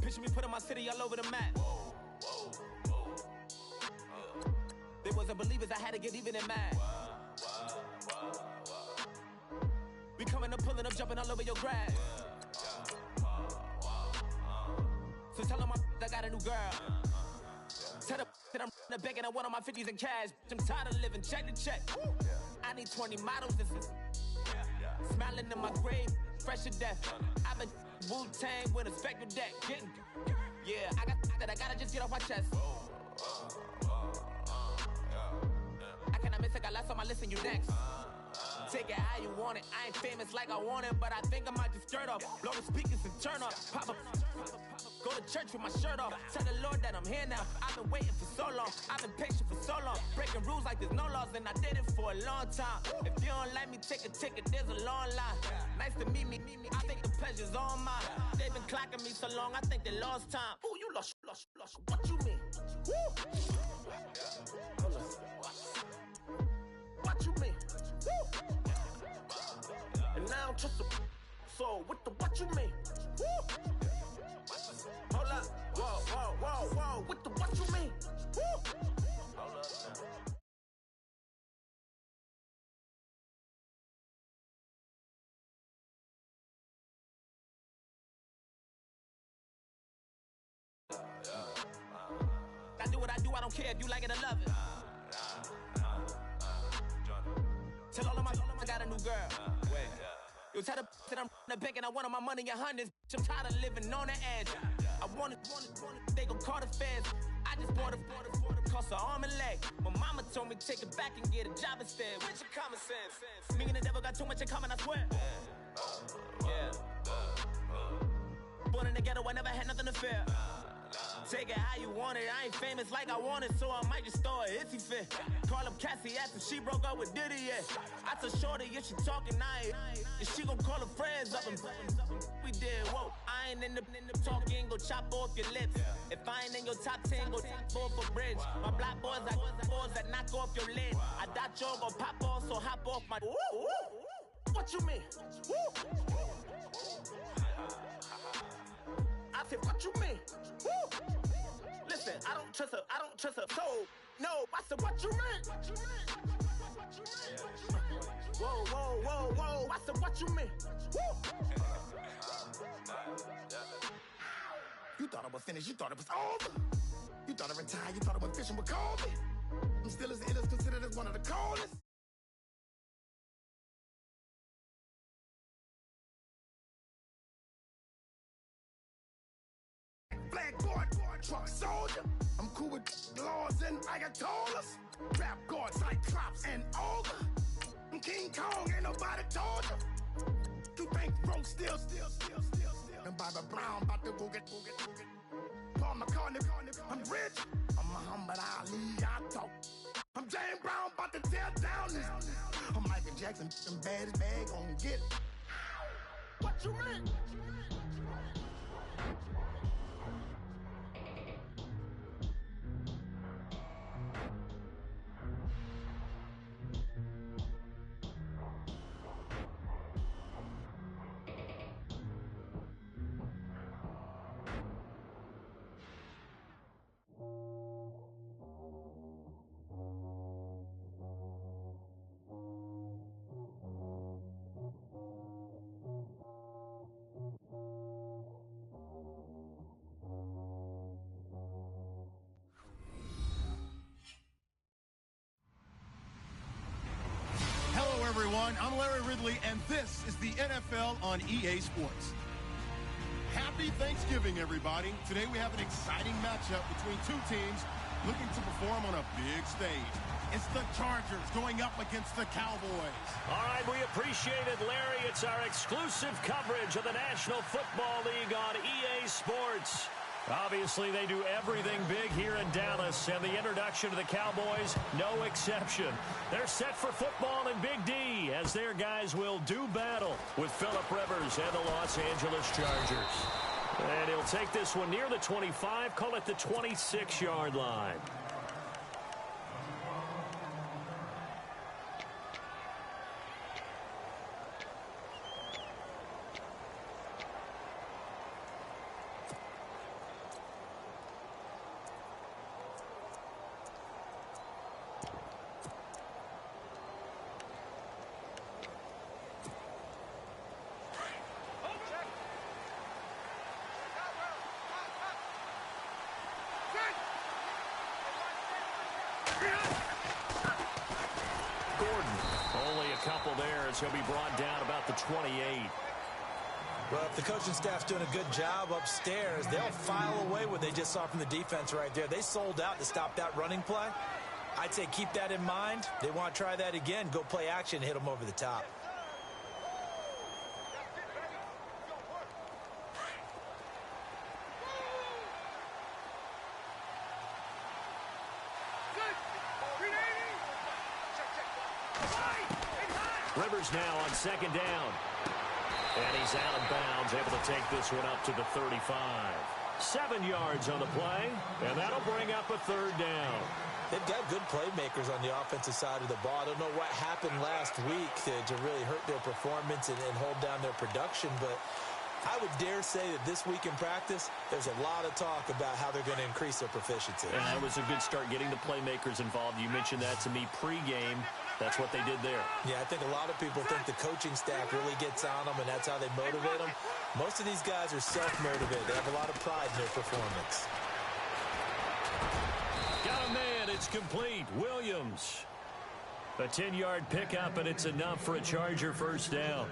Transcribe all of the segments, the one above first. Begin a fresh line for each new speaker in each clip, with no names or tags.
Picture me putting my city all over the map. They wasn't believers, I had to get even and mad. We coming up, pulling up, jumping all over your grass. So tell them I got a new girl. Tell them that I'm in the bank and I want all my 50s in cash. I'm tired of living check to check. I need 20 models. This is smiling in my grave, fresh to death. I've been Wu-Tang with a spectral deck. Yeah, I gotta just get off my chest. I cannot miss it, got lots on my list and you next. Take it how you want it. I ain't famous like I want it, but I think I might just skirt off. Blow the speakers and turn up. Pop up. Go to church with my shirt off. Tell the Lord that I'm here now. I've been waiting for so long. I've been patient for so long. Breaking rules like there's no laws, and I did it for a long time. If you don't like me, take a ticket. There's a long line. Nice to meet me. I think the pleasure's all mine. They've been clocking me so long, I think they lost time. Ooh, you lost. What you mean? Woo! What you mean? Woo! And now I'm just a so what you mean? Woo! Hold up, whoa, what you mean? Woo! Hold up now. I do what I do, I don't care if you like it or love it. Tell all of my I got a new girl. Wait. You tell the that I'm in the bank and I want all my money in hundreds. I'm tired of living on the edge. I want it, they gon' call the feds. I just bought a cost an arm and leg. My mama told me take it back and get a job instead. Where's your common sense? Me and the devil got too much in common, I swear. Yeah. Born in the ghetto, I never had nothing to fear. Take it how you want it. I ain't famous like I want it, so I might just throw a hissy fit. Call up Cassie after she broke up with Diddy, yeah. I told Shorty if she talking, I ain't. And she gon' call her friends up and we did, whoa. I ain't in the talking, go chop off your lips. If I ain't in your top 10, go top 4 for bridge. My black boys that knock off your lid. I doubt y'all gon' pop off, so hop off my. What you mean? I said, what you mean? Woo! Listen, I don't trust her. So, no, I said, what you mean? Whoa, I said, what you mean? Woo! You thought I was finished, you thought it was over. You thought I retired, you thought I went fishing with Kobe. I'm still as ill as considered as one of the coldest. Flag board, truck soldier. I'm cool with laws and Ayatollahs. Rap guard, Cyclops and Olga. I'm King Kong, ain't nobody told you. You think bro still. And Bobby Brown about to go get. Paul McCartney, I'm rich. I'm Muhammad Ali, I talk. I'm James Brown, about to tear down this. I'm Michael Jackson, them bad as bad gon' get. What you mean?
Everyone, I'm Larry Ridley, and this is the NFL on EA Sports. Happy Thanksgiving, everybody. Today we have an exciting matchup between two teams looking to perform on a big stage. It's the Chargers going up against the Cowboys.
All right, we appreciate it, Larry. It's our exclusive coverage of the National Football League on EA Sports. Obviously, they do everything big here in Dallas, and the introduction to the Cowboys, no exception. They're set for football in Big D, as their guys will do battle with Phillip Rivers and the Los Angeles Chargers. And he'll take this one near the 25, call it the 26-yard line. as he'll be brought down about the 28.
Well, if the coaching staff's doing a good job upstairs, they'll file away what they just saw from the defense right there. They sold out to stop that running play. I'd say keep that in mind. They want to try that again. Go play action, hit them over the top.
Rivers now on second down. And he's out of bounds, able to take this one up to the 35. 7 yards on the play, and that'll bring up a third down.
They've got good playmakers on the offensive side of the ball. I don't know what happened last week to really hurt their performance and hold down their production, but I would dare say that this week in practice, there's a lot of talk about how they're going to increase their proficiency.
Yeah, it was a good start getting the playmakers involved. You mentioned that to me pregame. That's what they did there.
Yeah, I think a lot of people think the coaching staff really gets on them, and that's how they motivate them. Most of these guys are self-motivated. They have a lot of pride in their performance.
Got a man. It's complete. Williams. A 10-yard pickup, and it's enough for a Charger first down.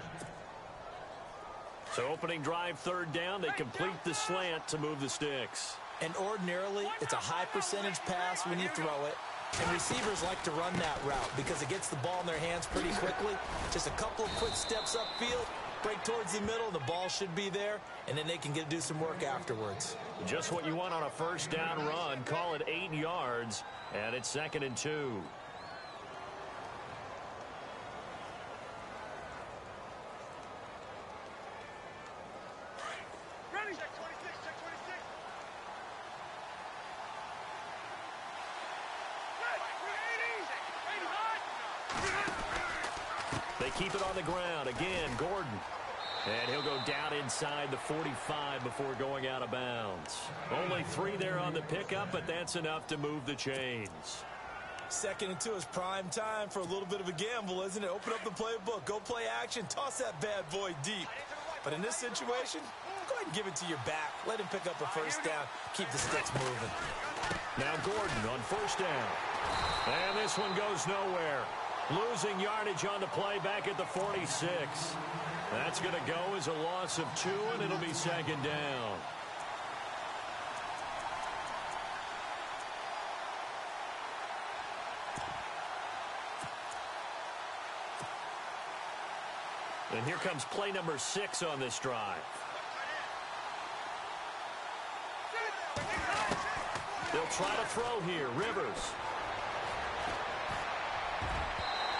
So opening drive, third down. They complete the slant to move the sticks.
And ordinarily, it's a high percentage pass when you throw it. And receivers like to run that route because it gets the ball in their hands pretty quickly. Just a couple of quick steps upfield, break towards the middle, the ball should be there, and then they can do some work afterwards.
Just what you want on a first down run. Call it 8 yards, and it's 2nd and 2. They keep it on the ground. Again, Gordon. And he'll go down inside the 45 before going out of bounds. Only 3 there on the pickup, but that's enough to move the chains.
2nd and 2 is prime time for a little bit of a gamble, isn't it? Open up the playbook. Go play action. Toss that bad boy deep. But in this situation, go ahead and give it to your back. Let him pick up a first down. Keep the sticks moving.
Now Gordon on first down. And this one goes nowhere. Losing yardage on the play back at the 46. That's going to go as a loss of 2, and it'll be 2nd down. And here comes play number 6 on this drive. They'll try to throw here. Rivers.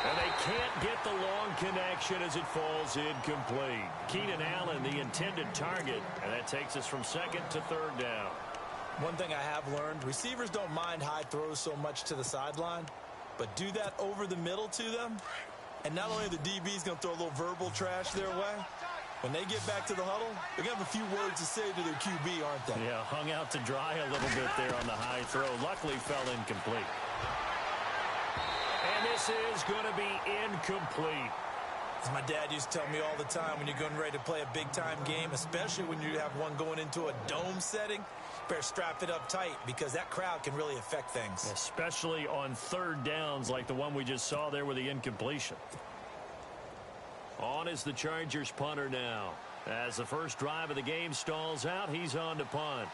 And they can't get the long connection as it falls incomplete. Keenan Allen, the intended target, and that takes us from 2nd to 3rd down.
One thing I have learned, receivers don't mind high throws so much to the sideline, but do that over the middle to them, and not only are the DBs going to throw a little verbal trash their way, when they get back to the huddle, they're going to have a few words to say to their QB, aren't they?
Yeah, hung out to dry a little bit there on the high throw. Luckily fell incomplete. And this is going to be incomplete.
As my dad used to tell me all the time, when you're getting ready to play a big-time game, especially when you have one going into a dome setting, better strap it up tight because that crowd can really affect things.
Especially on 3rd downs like the one we just saw there with the incompletion. On is the Chargers punter now. As the first drive of the game stalls out, he's on to punt.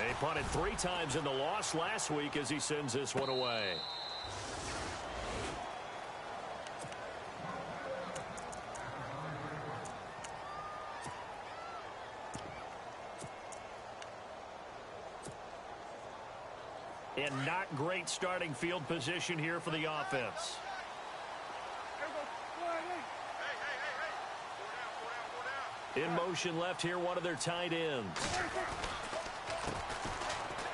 He punted 3 times in the loss last week as he sends this one away. And not great starting field position here for the offense. In motion left here, one of their tight ends.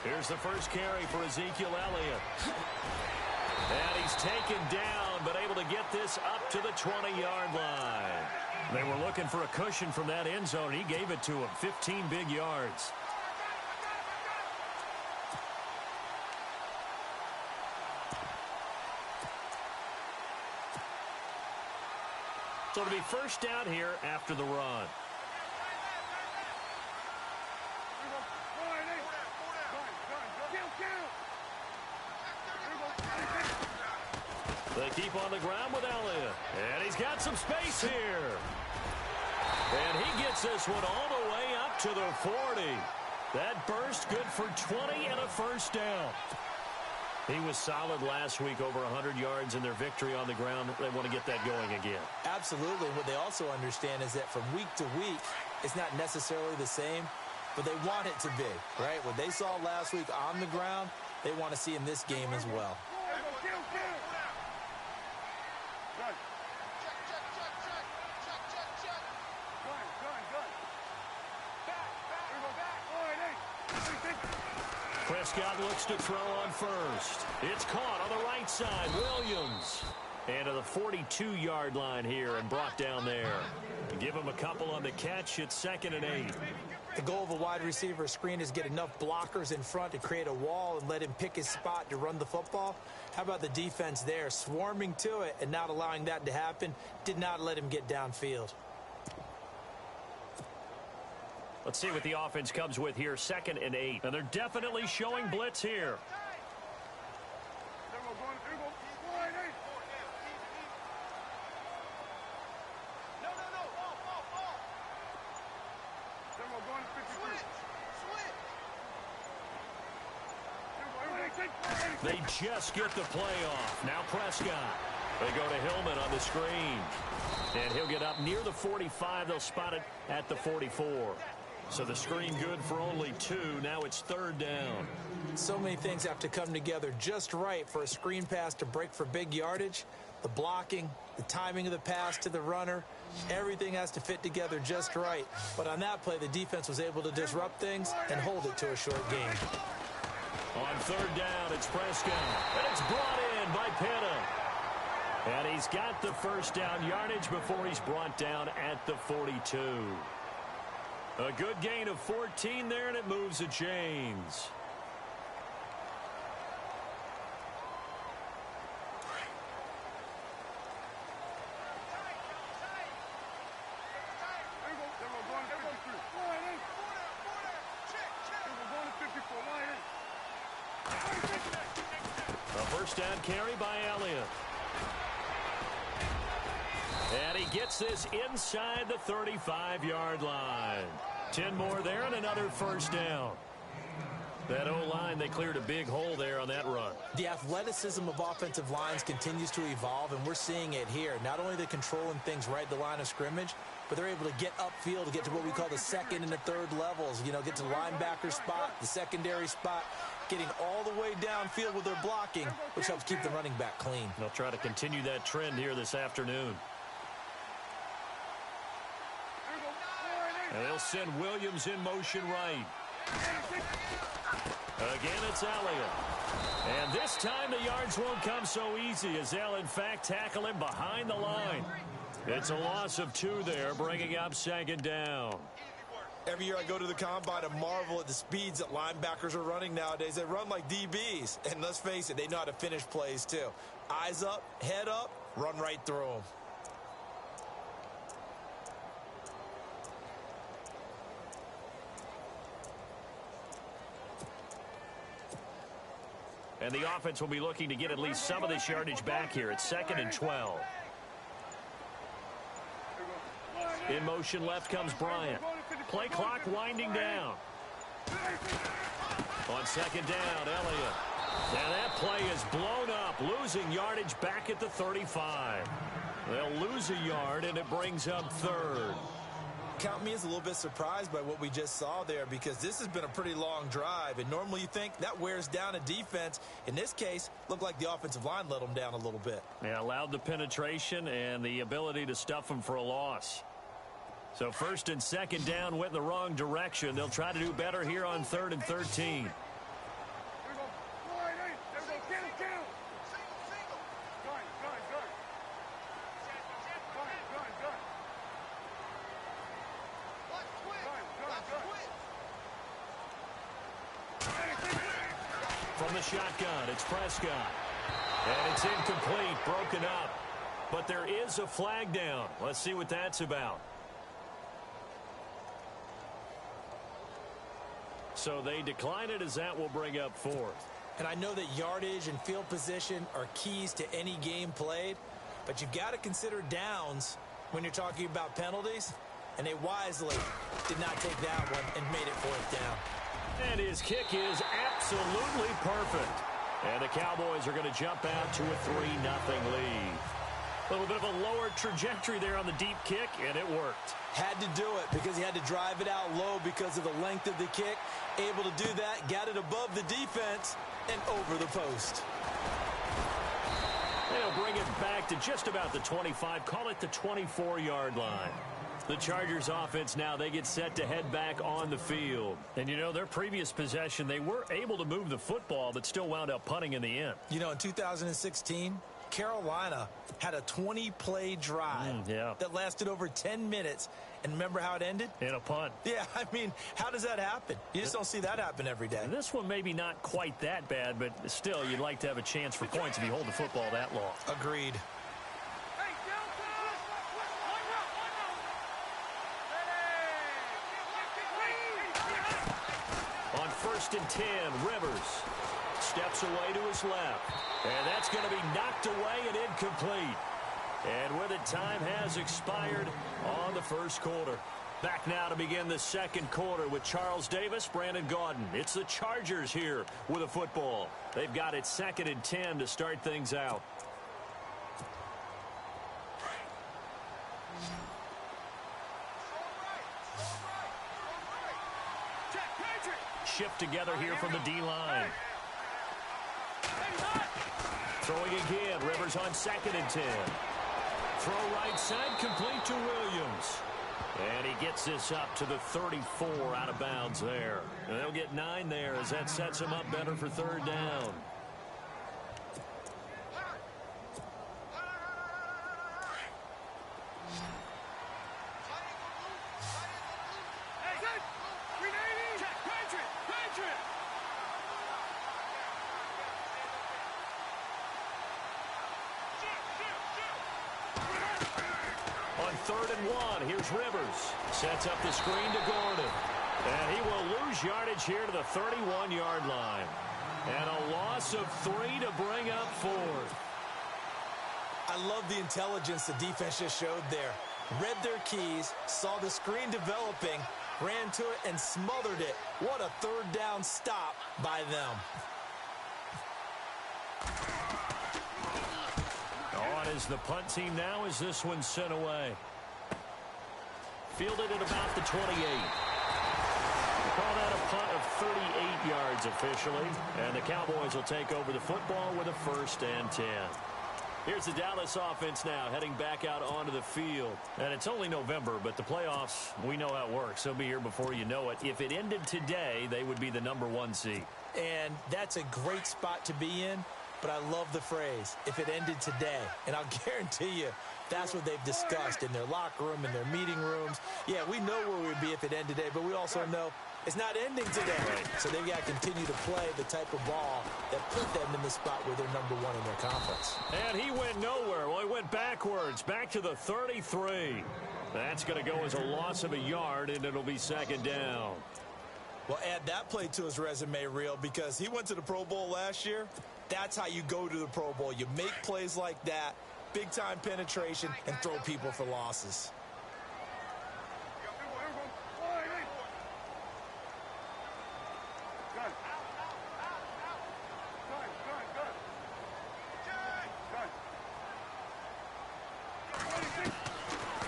Here's the first carry for Ezekiel Elliott. And he's taken down, but able to get this up to the 20-yard line. They were looking for a cushion from that end zone. He gave it to him. 15 big yards. So it'll be first down here after the run. They keep on the ground with Elliott. And he's got some space here. And he gets this one all the way up to the 40. That burst good for 20 and a first down. He was solid last week, over 100 yards in their victory on the ground. They want to get that going again.
Absolutely. What they also understand is that from week to week, it's not necessarily the same, but they want it to be, right? What they saw last week on the ground, they want to see in this game as well.
Prescott looks to throw on first. It's caught on the right side. Williams. And to the 42-yard line here and brought down there. Give him a couple on the catch. It's 2nd and 8.
The goal of a wide receiver screen is get enough blockers in front to create a wall and let him pick his spot to run the football. How about the defense there, swarming to it and not allowing that to happen? Did not let him get downfield.
Let's see what the offense comes with here. 2nd and 8. And they're definitely showing blitz here. They just get the play off. Now Prescott. They go to Hillman on the screen. And he'll get up near the 45. They'll spot it at the 44. So the screen good for only 2. Now it's 3rd down.
So many things have to come together just right for a screen pass to break for big yardage. The blocking, the timing of the pass to the runner, everything has to fit together just right. But on that play, the defense was able to disrupt things and hold it to a short game.
On 3rd down, it's Prescott. And it's brought in by Pitta. And he's got the first down yardage before he's brought down at the 42. A good gain of 14 there, and it moves the chains. A first down carry by Elliott. And he gets this inside the 35-yard line. 10 more there and another first down. That O-line, they cleared a big hole there on that run.
The athleticism of offensive lines continues to evolve, and we're seeing it here. Not only are they controlling things right at the line of scrimmage, but they're able to get upfield to get to what we call the 2nd and the 3rd levels. You know, get to the linebacker spot, the secondary spot, getting all the way downfield with their blocking, which helps keep the running back clean.
They'll try to continue that trend here this afternoon. And they'll send Williams in motion right. Again, it's Elliott. And this time the yards won't come so easy as they'll, in fact, tackle him behind the line. It's a loss of 2 there, bringing up 2nd down.
Every year I go to the combine and marvel at the speeds that linebackers are running nowadays. They run like DBs. And let's face it, they know how to finish plays too. Eyes up, head up, run right through them.
And the offense will be looking to get at least some of this yardage back here. It's 2nd and 12. In motion left comes Bryant. Play clock winding down. On 2nd down, Elliott. And that play is blown up, losing yardage back at the 35. They'll lose a yard, and it brings up 3rd.
Count me as a little bit surprised by what we just saw there, because this has been a pretty long drive, and normally you think that wears down a defense. In this case, looked like the offensive line let them down a little bit.
Yeah, allowed the penetration and the ability to stuff them for a loss. So 1st and 2nd down went in the wrong direction. They'll try to do better here on 3rd and 13. From the shotgun, it's Prescott. And it's incomplete, broken up. But there is a flag down. Let's see what that's about. So they decline it, as that will bring up 4th.
And I know that yardage and field position are keys to any game played, but you've got to consider downs when you're talking about penalties, and they wisely did not take that one and made it fourth down.
And his kick is absolutely perfect. And the Cowboys are going to jump out to a 3-0 lead. A little bit of a lower trajectory there on the deep kick, and it worked.
Had to do it because he had to drive it out low because of the length of the kick. Able to do that, got it above the defense and over the post.
They'll bring it back to just about the 25, call it the 24-yard line. The Chargers offense now, they get set to head back on the field. And, you know, their previous possession, they were able to move the football, but still wound up punting in the end.
You know, in 2016, Carolina had a 20-play drive that lasted over 10 minutes. And remember how it ended?
In a punt.
Yeah, I mean, how does that happen? You just don't see that happen every day.
And this one maybe not quite that bad, but still, you'd like to have a chance for points if you hold the football that long.
Agreed.
On 1st and 10, Rivers steps away to his left. And that's going to be knocked away and incomplete. And with it, time has expired on the first quarter. Back now to begin the second quarter with Charles Davis, Brandon Gaudin. It's the Chargers here with a football. They've got it 2nd and 10 to start things out. Shift together here from the D-line. Throwing again, Rivers on 2nd and 10. Throw right side, complete to Williams. And he gets this up to the 34 out of bounds there. And they'll get 9 there as that sets him up better for 3rd down. On 3rd and 1, here's Rivers. Sets up the screen to Gordon. And he will lose yardage here to the 31-yard line. And a loss of 3 to bring up 4th.
I love the intelligence the defense just showed there. Read their keys, saw the screen developing, ran to it, and smothered it. What a 3rd down stop by them.
On is the punt team now as this one's sent away. Fielded at about the 28. Call that a punt of 38 yards officially. And the Cowboys will take over the football with a 1st and 10. Here's the Dallas offense now heading back out onto the field. And it's only November, but the playoffs, we know how it works. They'll be here before you know it. If it ended today, they would be the #1 seed.
And that's a great spot to be in. But I love the phrase, if it ended today. And I'll guarantee you, that's what they've discussed in their locker room, in their meeting rooms. Yeah, we know where we'd be if it ended today, but we also know it's not ending today. So they've got to continue to play the type of ball that put them in the spot where they're #1 in their conference.
And he went nowhere. Well, he went backwards, back to the 33. That's going to go as a loss of a yard, and it'll be 2nd down.
Well, add that play to his resume reel because he went to the Pro Bowl last year. That's how you go to the Pro Bowl. You make plays like that, big-time penetration, and throw people for losses.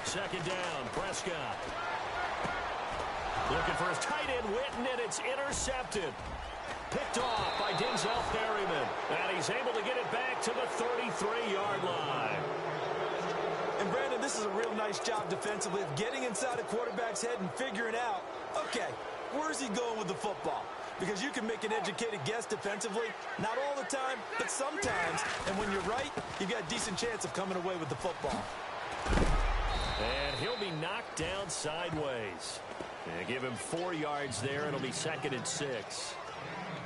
Second down, Prescott. Looking for his tight end, Witten, and it's intercepted. Picked off by Denzel Perryman. And he's able to get it back to the 33-yard line.
And, Brandon, this is a real nice job defensively of getting inside a quarterback's head and figuring out, okay, where's he going with the football? Because you can make an educated guess defensively, not all the time, but sometimes. And when you're right, you've got a decent chance of coming away with the football.
And he'll be knocked down sideways. And give him 4 yards there. It'll be 2nd and 6.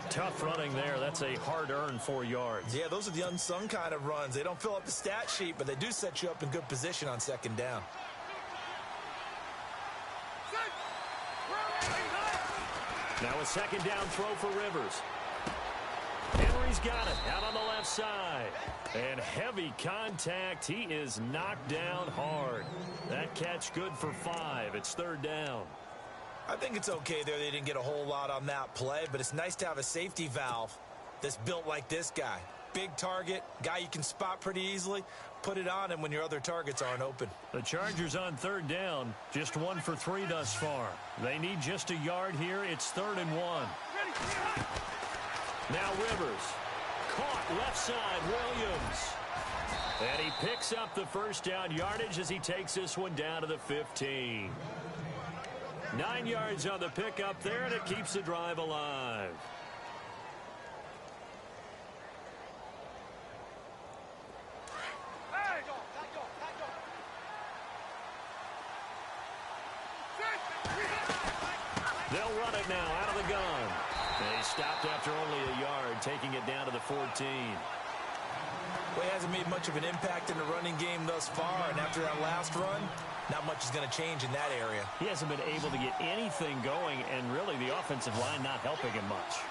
Tough running there. That's a hard-earned 4 yards.
Yeah, those are the unsung kind of runs. They don't fill up the stat sheet, but they do set you up in good position on 2nd down.
Now a 2nd down throw for Rivers. And got it out on the left side. And heavy contact. He is knocked down hard. That catch good for 5. It's 3rd down.
I think it's okay there. They didn't get a whole lot on that play, but it's nice to have a safety valve that's built like this guy. Big target, guy you can spot pretty easily. Put it on him when your other targets aren't open.
The Chargers on 3rd down, just 1 for 3 thus far. They need just a yard here. It's 3rd and 1. Now Rivers. Caught left side, Williams. And he picks up the 1st down yardage as he takes this one down to the 15. 9 yards on the pickup there, and it keeps the drive alive. They'll run it now out of the gun. They stopped after only a yard, taking it down to the 14.
Well, he hasn't made much of an impact in the running game thus far, and after that last run, not much is going to change in that area.
He hasn't been able to get anything going, and really the offensive line not helping him much.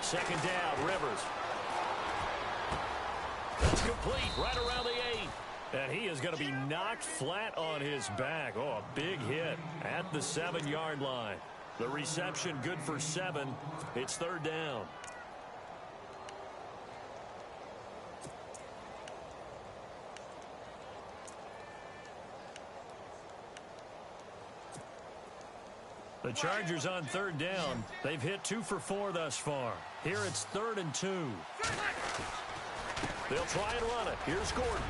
Second down, Rivers. That's complete right around the 8. And he is going to be knocked flat on his back. Oh, a big hit at the 7-yard line. The reception good for 7. It's 3rd down. The Chargers on 3rd down. They've hit 2 for 4 thus far. Here it's 3rd and 2. They'll try and run it. Here's Gordon.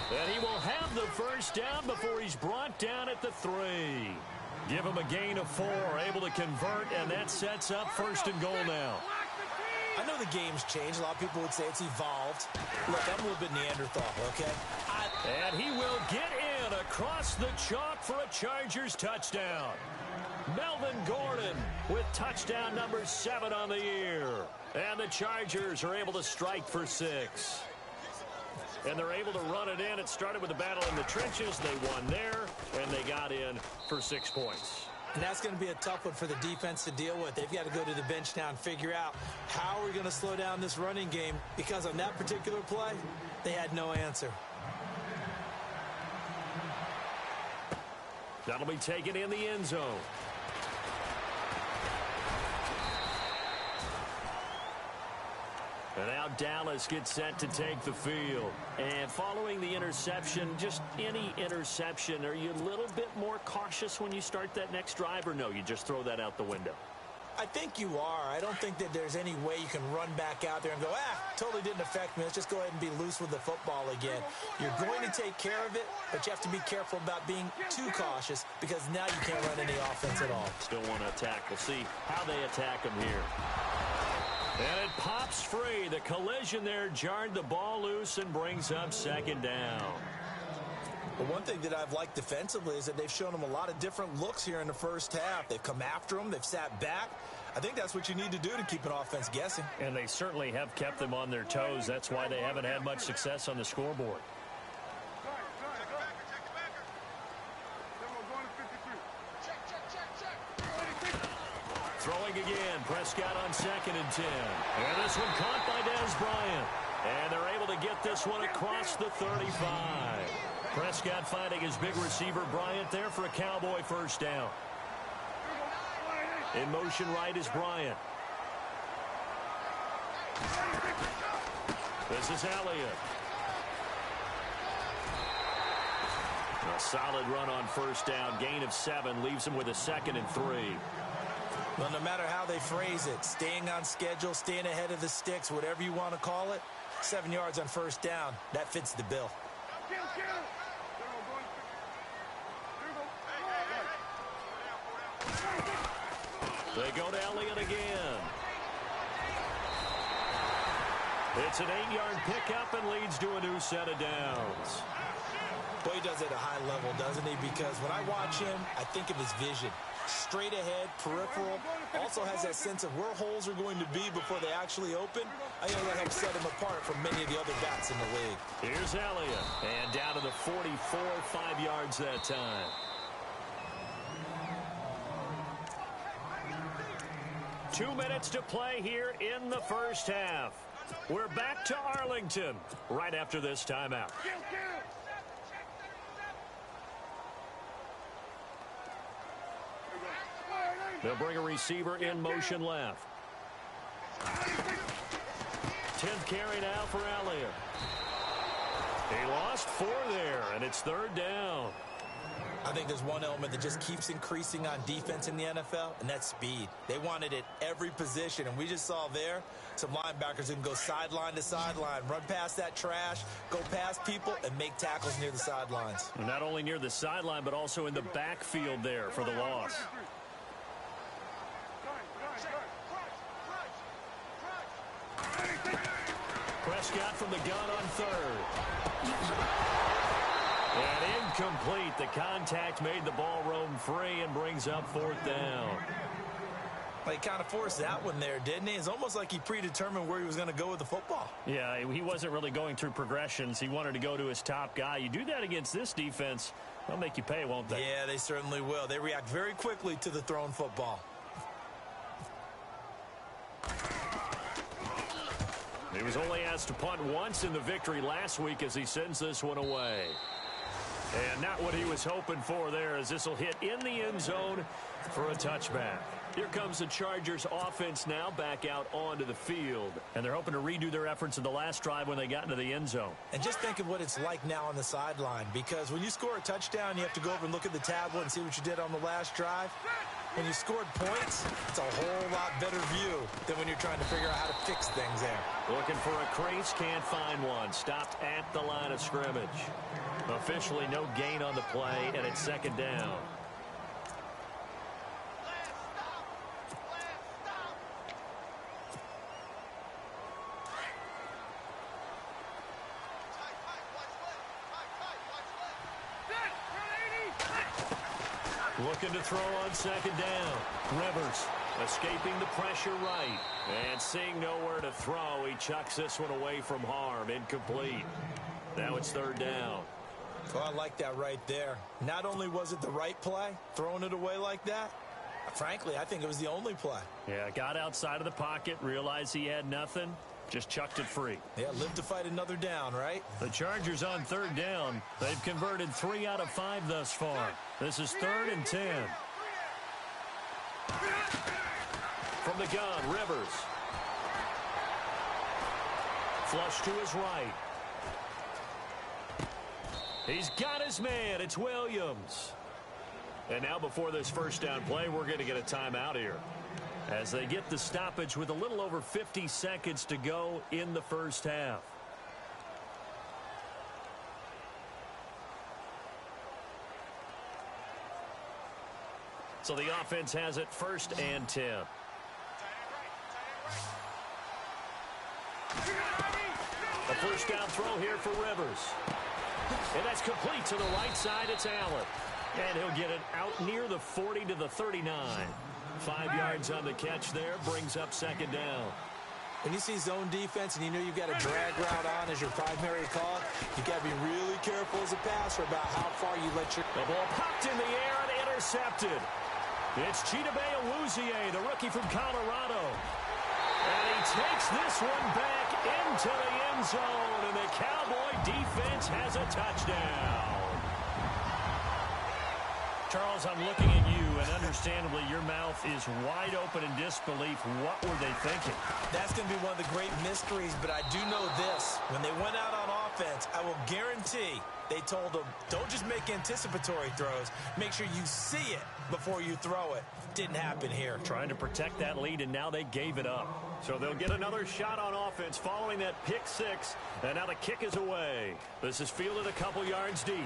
And he will have the 1st down before he's brought down at the 3. Give him a gain of 4, able to convert, and that sets up 1st and goal now.
I know the game's changed. A lot of people would say it's evolved. Look, I'm a little bit Neanderthal, okay?
And he will get in across the chalk for a Chargers touchdown. Melvin Gordon with touchdown number 7 on the year. And the Chargers are able to strike for 6. And they're able to run it in. It started with a battle in the trenches. They won there, and they got in for 6 points.
And that's going to be a tough one for the defense to deal with. They've got to go to the bench now and figure out how we're going to slow down this running game, because on that particular play, they had no answer.
That'll be taken in the end zone. And now Dallas gets set to take the field. And following the interception, just any interception, are you a little bit more cautious when you start that next drive, or no, you just throw that out the window?
I think you are. I don't think that there's any way you can run back out there and go, totally didn't affect me. Let's just go ahead and be loose with the football again. You're going to take care of it, but you have to be careful about being too cautious, because now you can't run any offense at all.
Still want to attack. We'll see how they attack him here. And it pops free. The collision there jarred the ball loose and brings up 2nd down.
But one thing that I've liked defensively is that they've shown them a lot of different looks here in the first half. They've come after them. They've sat back. I think that's what you need to do to keep an offense guessing.
And they certainly have kept them on their toes. That's why they haven't had much success on the scoreboard. Throwing again. Prescott on 2nd and 10. And this one caught by Dez Bryant. And they're able to get this one across the 35. Prescott finding his big receiver Bryant there for a Cowboy 1st down. In motion right is Bryant. This is Elliott. A solid run on 1st down. Gain of 7 leaves him with a 2nd and 3.
Well, no matter how they phrase it, staying on schedule, staying ahead of the sticks, whatever you want to call it, 7 yards on 1st down, that fits the bill.
They go to Elliott again. It's an 8-yard pickup and leads to a new set of downs.
Boy, he does it at a high level, doesn't he? Because when I watch him, I think of his vision. Straight ahead, peripheral, also has that sense of where holes are going to be before they actually open. I think that helps set him apart from many of the other backs in the league.
Here's Elliott, and down to the 44, 5 yards that time. 2 minutes to play here in the first half. We're back to Arlington right after this timeout. They'll bring a receiver in motion left. 10th carry now for Elliott. He lost 4 there, and it's 3rd down.
I think there's one element that just keeps increasing on defense in the NFL, and that's speed. They want it at every position, and we just saw there some linebackers who can go sideline to sideline, run past that trash, go past people, and make tackles near the sidelines.
Not only near the sideline, but also in the backfield there for the loss. Prescott from the gun on 3rd. And incomplete. The contact made the ball roam free and brings up 4th down.
Well, he kind of forced that one there, didn't he? It's almost like he predetermined where he was going to go with the football.
Yeah, he wasn't really going through progressions. He wanted to go to his top guy. You do that against this defense, they'll make you pay, won't they?
Yeah, they certainly will. They react very quickly to the thrown football.
He was only asked to punt once in the victory last week as he sends this one away. And not what he was hoping for there, as this will hit in the end zone for a touchback. Here comes the Chargers offense now back out onto the field. And they're hoping to redo their efforts in the last drive when they got into the end zone.
And just think of what it's like now on the sideline, because when you score a touchdown, you have to go over and look at the tablet and see what you did on the last drive. When you scored points, it's a whole lot better view than when you're trying to figure out how to fix things there.
Looking for a crease, can't find one. Stopped at the line of scrimmage. Officially no gain on the play, and it's 2nd down. Looking to throw on 2nd down. Rivers escaping the pressure right. And seeing nowhere to throw, he chucks this one away from harm. Incomplete. Now it's 3rd down.
Oh, I like that right there. Not only was it the right play, throwing it away like that, frankly, I think it was the only play.
Yeah, got outside of the pocket, realized he had nothing, just chucked it free.
Yeah, live to fight another down, right?
The Chargers on 3rd down. They've converted 3 out of 5 thus far. This is 3rd and 10. From the gun, Rivers. Flush to his right. He's got his man. It's Williams. And now before this first down play, we're going to get a timeout here, as they get the stoppage with a little over 50 seconds to go in the first half. So the offense has it 1st and 10. A first down throw here for Rivers. And that's complete to the right side. It's Allen. And he'll get it out near the 40 to the 39. 5 yards on the catch there, brings up 2nd down.
When you see zone defense and you know you've got a drag route on as your primary call, you've got to be really careful as a passer about how far you let your...
The ball popped in the air and intercepted. It's Chidobe Awuzie, the rookie from Colorado. And he takes this one back into the end zone, and the Cowboy defense has a touchdown. Charles, I'm looking at you, and understandably, your mouth is wide open in disbelief. What were they thinking?
That's going to be one of the great mysteries, but I do know this. When they went out on offense, I will guarantee they told them, don't just make anticipatory throws. Make sure you see it before you throw it. Didn't happen here.
Trying to protect that lead, and now they gave it up. So they'll get another shot on offense following that pick 6, and now the kick is away. This is fielded a couple yards deep.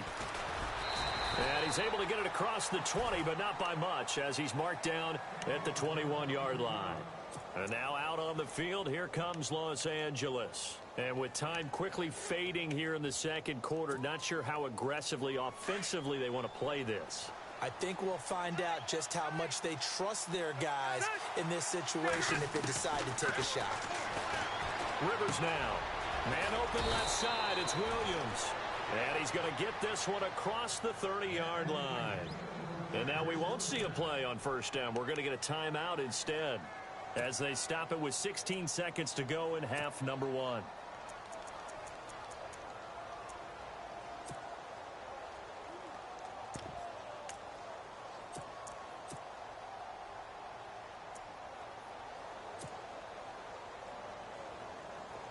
And he's able to get it across the 20, but not by much, as he's marked down at the 21-yard line. And now out on the field, here comes Los Angeles. And with time quickly fading here in the second quarter, not sure how aggressively, offensively they want to play this.
I think we'll find out just how much they trust their guys in this situation if they decide to take a shot.
Rivers now. Man open left side, it's Williams. And he's going to get this one across the 30-yard line. And now we won't see a play on first down. We're going to get a timeout instead. as they stop it with 16 seconds to go in half number one.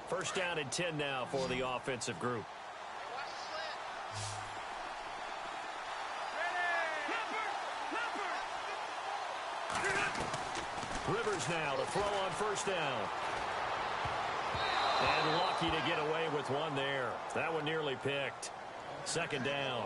First down and 10 now for the offensive group. Rivers now to throw on first down. And lucky to get away with one there. That one nearly picked. Second down.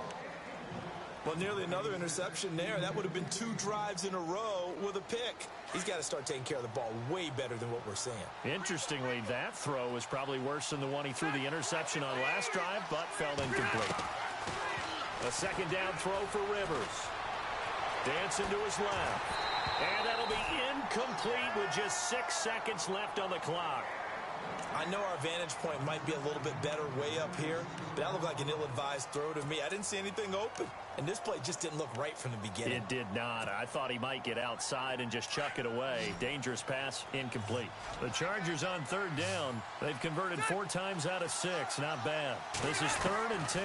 Well, nearly another interception there. That would have been 2 drives in a row with a pick. He's got to start taking care of the ball way better than what we're seeing.
Interestingly, that throw was probably worse than the one he threw the interception on last drive, but fell incomplete. A second down throw for Rivers. Dancing to his left. And that'll be incomplete with just 6 seconds left on the clock.
I know our vantage point might be a little bit better way up here, but that looked like an ill-advised throw to me. I didn't see anything open, and this play just didn't look right from the beginning.
It did not. I thought he might get outside and just chuck it away. Dangerous pass, incomplete. The Chargers on third down. They've converted 4 times out of 6. Not bad. This is 3rd and 10.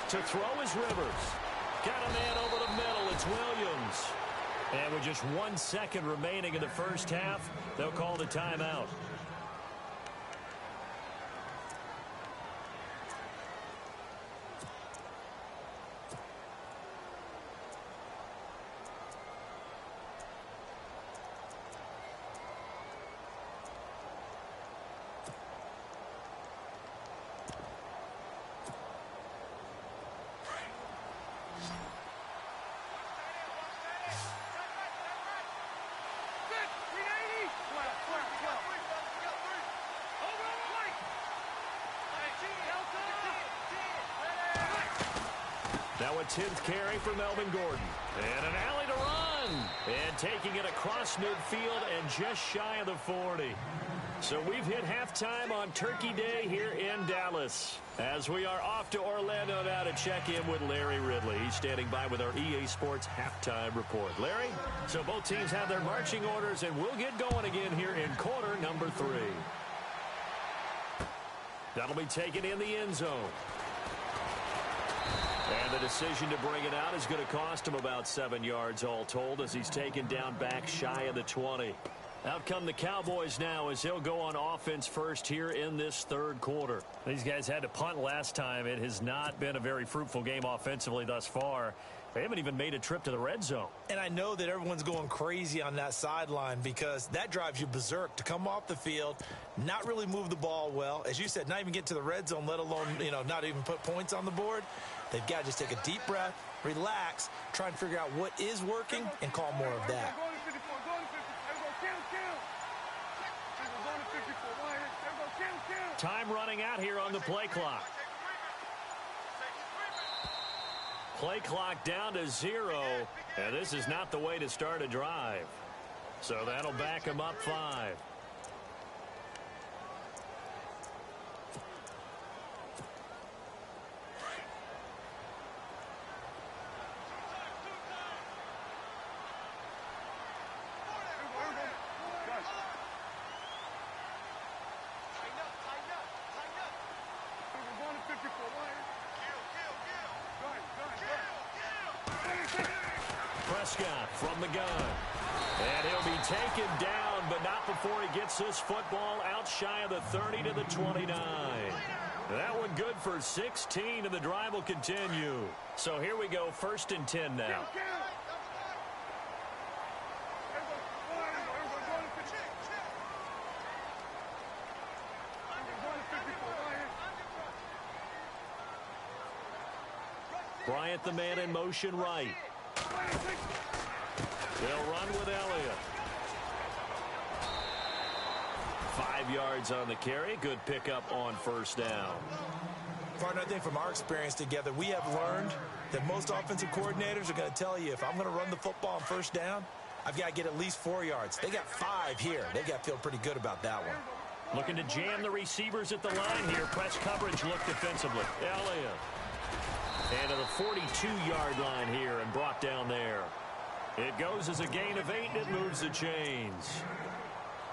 To throw is Rivers. Got a man over the middle. It's Williams. And with just 1 second remaining in the first half, they'll call the timeout. Now a 10th carry for Melvin Gordon. And an alley to run. And taking it across midfield and just shy of the 40. So we've hit halftime on Turkey Day here in Dallas. As we are off to Orlando now to check in with Larry Ridley. He's standing by with our EA Sports halftime report. Larry, so both teams have their marching orders, and we'll get going again here in quarter number 3. That'll be taken in the end zone. And the decision to bring it out is going to cost him about 7 yards all told as he's taken down back shy of the 20. Out come the Cowboys now as he'll go on offense first here in this third quarter. These guys had to punt last time. It has not been a very fruitful game offensively thus far. They haven't even made a trip to the red zone.
And I know that everyone's going crazy on that sideline because that drives you berserk to come off the field, not really move the ball well. As you said, not even get to the red zone, let alone, not even put points on the board. They've got to just take a deep breath, relax, try and figure out what is working, and call more of that.
Time running out here on the play clock. Play clock down to 0, and this is not the way to start a drive. So that'll back him up 5. Prescott from the gun. And he'll be taken down, but not before he gets this football out shy of the 30 to the 29. That one good for 16, and the drive will continue. So here we go, 1st and 10 now. Bryant the man in motion right. They'll run with Elliott. 5 yards on the carry. Good pickup on first down.
Partner, I think from our experience together, we have learned that most offensive coordinators are going to tell you if I'm going to run the football on first down, I've got to get at least 4 yards. They got 5 here. They've got to feel pretty good about that one.
Looking to jam the receivers at the line here. Press coverage look defensively. Elliott. And to the 42-yard line here and brought down there. It goes as a gain of 8, and it moves the chains.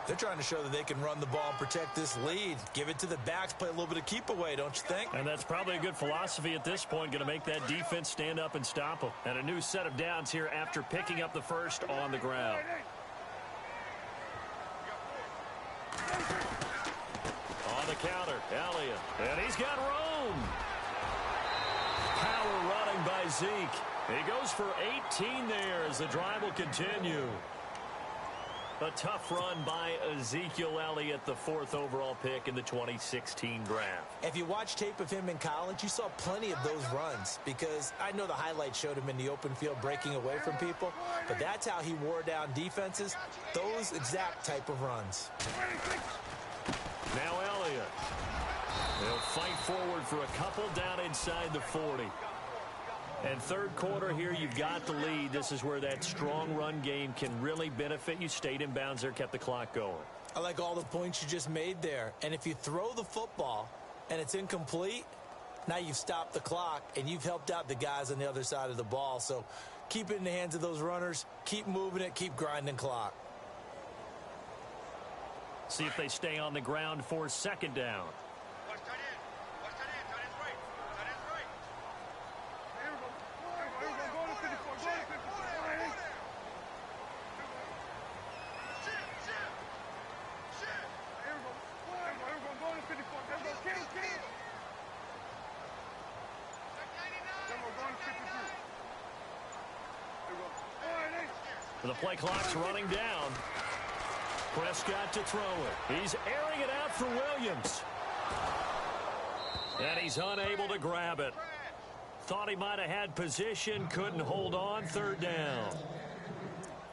They're trying to show that they can run the ball and protect this lead. Give it to the backs, play a little bit of keep away, don't you think?
And that's probably a good philosophy at this point, going to make that defense stand up and stop them. And a new set of downs here after picking up the first on the ground. On the counter, Elliott. And he's got room. Power running by Zeke. He goes for 18 there as the drive will continue. A tough run by Ezekiel Elliott, the 4th overall pick in the 2016 draft.
If you watch tape of him in college, you saw plenty of those runs because I know the highlights showed him in the open field breaking away from people, but that's how he wore down defenses, those exact type of runs.
Now Elliott. He'll fight forward for a couple down inside the 40. And third quarter here, you've got the lead. This is where that strong run game can really benefit you. Stayed in bounds there, kept the clock going.
I like all the points you just made there. And if you throw the football and it's incomplete, now you've stopped the clock and you've helped out the guys on the other side of the ball. So keep it in the hands of those runners. Keep moving it. Keep grinding clock.
See if they stay on the ground for second down. The play clock's running down. Prescott to throw it. He's airing it out for Williams. And he's unable to grab it. Thought he might have had position, couldn't hold on, third down.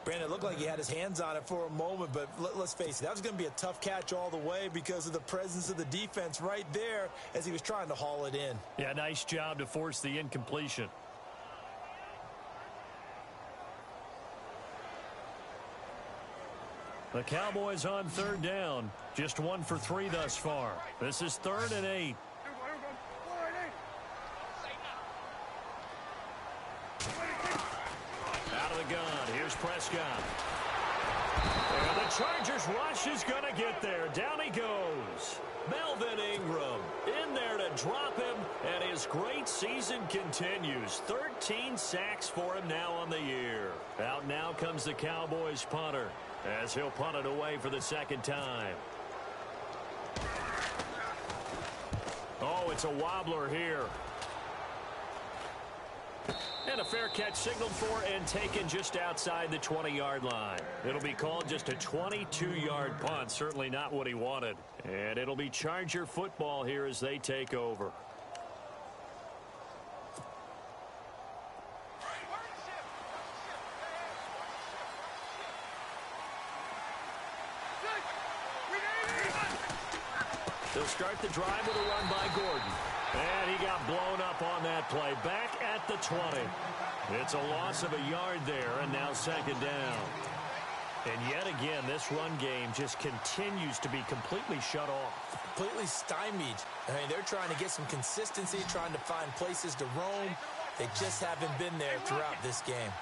Brandon, it looked like he had his hands on it for a moment, but let's face it, that was going to be a tough catch all the way because of the presence of the defense right there as he was trying to haul it in.
Yeah, nice job to force the incompletion. The Cowboys on third down. Just 1 for 3 thus far. This is 3rd and 8. Out of the gun. Here's Prescott. And the Chargers rush is going to get there. Down he goes. Melvin Ingram in there to drop him, and his great season continues. 13 sacks for him now on the year. Out now comes the Cowboys punter, as he'll punt it away for the second time. Oh, it's a wobbler here. And a fair catch signaled for and taken just outside the 20-yard line. It'll be called just a 22-yard punt. Certainly not what he wanted. And it'll be Charger football here as they take over. They'll start the drive with a run by Gordon. And he got blown up on that play. Back at the 20. It's a loss of a yard there, and now second down. And yet again, this run game just continues to be completely shut off.
Completely stymied. I mean, they're trying to get some consistency, trying to find places to roam. They just haven't been there throughout this game.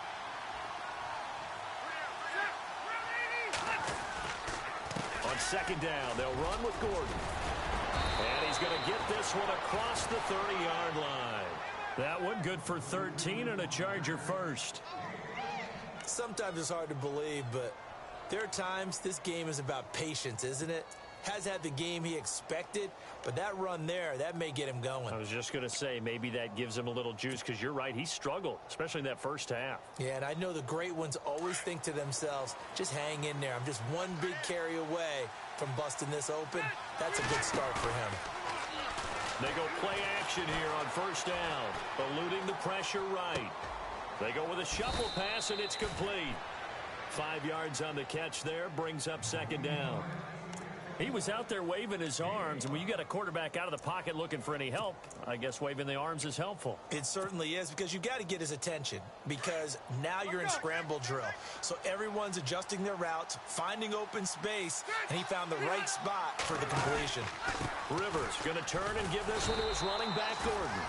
On second down, they'll run with Gordon. And he's going to get this one across the 30-yard line. That one good for 13 and a Charger first.
Sometimes it's hard to believe, but there are times this game is about patience, isn't it? Has had the game he expected, but that run there, that may get him going.
I was just going to say, maybe that gives him a little juice because you're right, he struggled, especially in that first half.
Yeah, and I know the great ones always think to themselves, just hang in there. I'm just one big carry away from busting this open. That's a good start for him.
They go play action here on first down, eluding the pressure right. They go with a shuffle pass, and it's complete. 5 yards on the catch there, brings up second down. He was out there waving his arms, and when you got a quarterback out of the pocket looking for any help, I guess waving the arms is helpful.
It certainly is, because you got to get his attention, because now you're in scramble drill. So everyone's adjusting their routes, finding open space, and he found the right spot for the completion.
Rivers going to turn and give this one to his running back, Gordon.